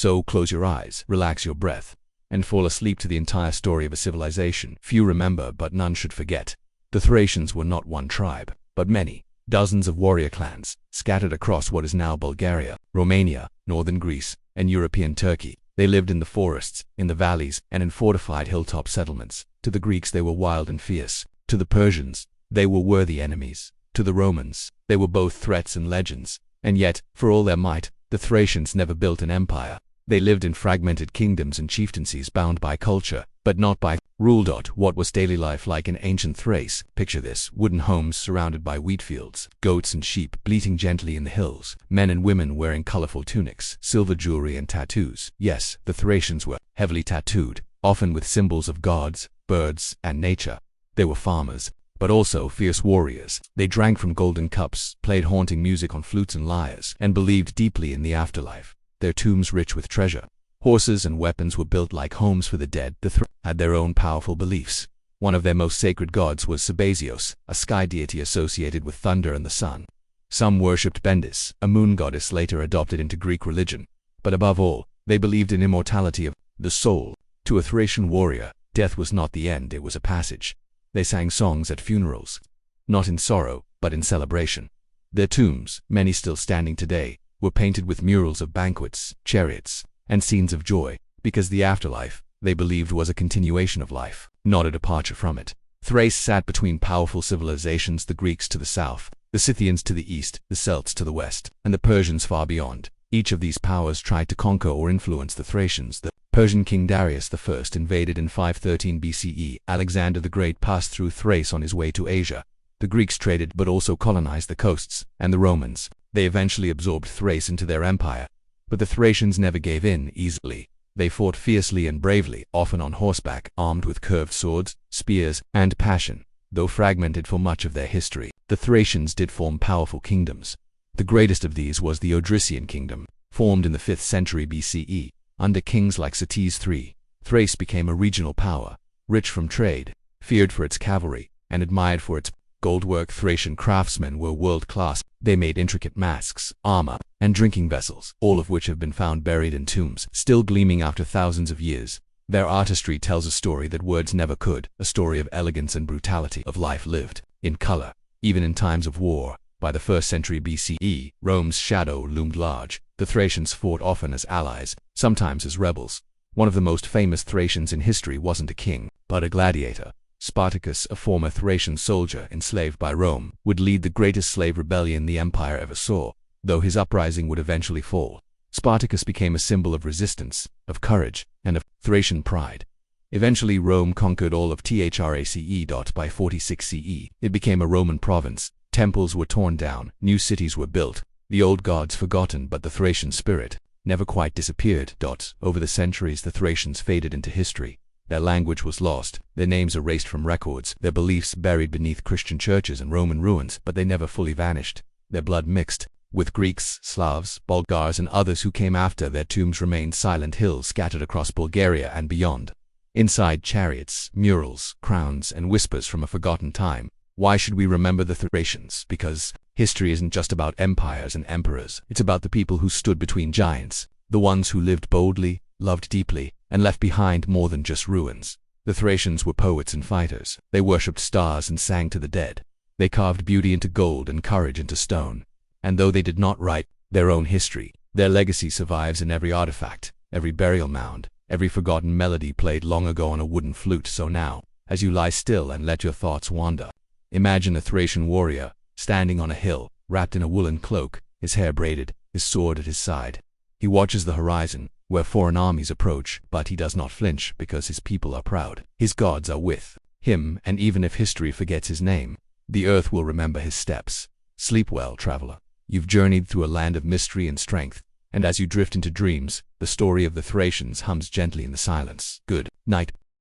So close your eyes, relax your breath, and fall asleep to the entire story of a civilization few remember but none should forget. The Thracians were not one tribe, but many, dozens of warrior clans, scattered across what is now Bulgaria, Romania, northern Greece, and European Turkey. They lived in the forests, in the valleys, and in fortified hilltop settlements. To the Greeks they were wild and fierce. To the Persians, they were worthy enemies. To the Romans, they were both threats and legends. And yet, for all their might, the Thracians never built an empire. They lived in fragmented kingdoms and chieftaincies bound by culture, but not by rule. What was daily life like in ancient Thrace? Picture this: wooden homes surrounded by wheat fields, goats and sheep bleating gently in the hills, men and women wearing colorful tunics, silver jewelry and tattoos. Yes, the Thracians were heavily tattooed, often with symbols of gods, birds, and nature. They were farmers, but also fierce warriors. They drank from golden cups, played haunting music on flutes and lyres, and believed deeply in the afterlife. Their tombs rich with treasure. Horses and weapons were built like homes for the dead. The Thracians had their own powerful beliefs. One of their most sacred gods was Sabazios, a sky deity associated with thunder and the sun. Some worshipped Bendis, a moon goddess later adopted into Greek religion. But above all, they believed in immortality of the soul. To a Thracian warrior, death was not the end, it was a passage. They sang songs at funerals, not in sorrow, but in celebration. Their tombs, many still standing today, were painted with murals of banquets, chariots, and scenes of joy, because the afterlife, they believed, was a continuation of life, not a departure from it. Thrace sat between powerful civilizations: the Greeks to the south, the Scythians to the east, the Celts to the west, and the Persians far beyond. Each of these powers tried to conquer or influence the Thracians. The Persian king Darius I invaded in 513 BCE. Alexander the Great passed through Thrace on his way to Asia. The Greeks traded but also colonized the coasts, and the Romans, they eventually absorbed Thrace into their empire. But the Thracians never gave in easily. They fought fiercely and bravely, often on horseback, armed with curved swords, spears, and passion. Though fragmented for much of their history, the Thracians did form powerful kingdoms. The greatest of these was the Odrysian kingdom, formed in the 5th century BCE, under kings like Satis III. Thrace became a regional power, rich from trade, feared for its cavalry, and admired for its goldwork. Thracian craftsmen were world-class. They made intricate masks, armor, and drinking vessels, all of which have been found buried in tombs, still gleaming after thousands of years. Their artistry tells a story that words never could, a story of elegance and brutality, of life lived in color, even in times of war. By the 1st century BCE, Rome's shadow loomed large. The Thracians fought often as allies, sometimes as rebels. One of the most famous Thracians in history wasn't a king, but a gladiator. Spartacus, a former Thracian soldier enslaved by Rome, would lead the greatest slave rebellion the empire ever saw. Though his uprising would eventually fall, Spartacus became a symbol of resistance, of courage, and of Thracian pride. Eventually Rome conquered all of Thrace. By 46 CE, it became a Roman province. Temples were torn down, new cities were built, the old gods forgotten, but the Thracian spirit never quite disappeared. Over the centuries the Thracians faded into history. Their language was lost, their names erased from records, their beliefs buried beneath Christian churches and Roman ruins, but they never fully vanished. Their blood mixed with Greeks, Slavs, Bulgars, and others who came after. Their tombs remained silent hills scattered across Bulgaria and beyond. Inside, chariots, murals, crowns, and whispers from a forgotten time. Why should we remember the Thracians? Because history isn't just about empires and emperors. It's about the people who stood between giants, the ones who lived boldly, loved deeply, and left behind more than just ruins. The Thracians were poets and fighters. They worshipped stars and sang to the dead. They carved beauty into gold and courage into stone. And though they did not write their own history, their legacy survives in every artifact, every burial mound, every forgotten melody played long ago on a wooden flute. So now, as you lie still and let your thoughts wander, imagine a Thracian warrior, standing on a hill, wrapped in a woolen cloak, his hair braided, his sword at his side. He watches the horizon, where foreign armies approach, but he does not flinch because his people are proud. His gods are with him, and even if history forgets his name, the earth will remember his steps. Sleep well, traveler. You've journeyed through a land of mystery and strength, and as you drift into dreams, the story of the Thracians hums gently in the silence. Good night.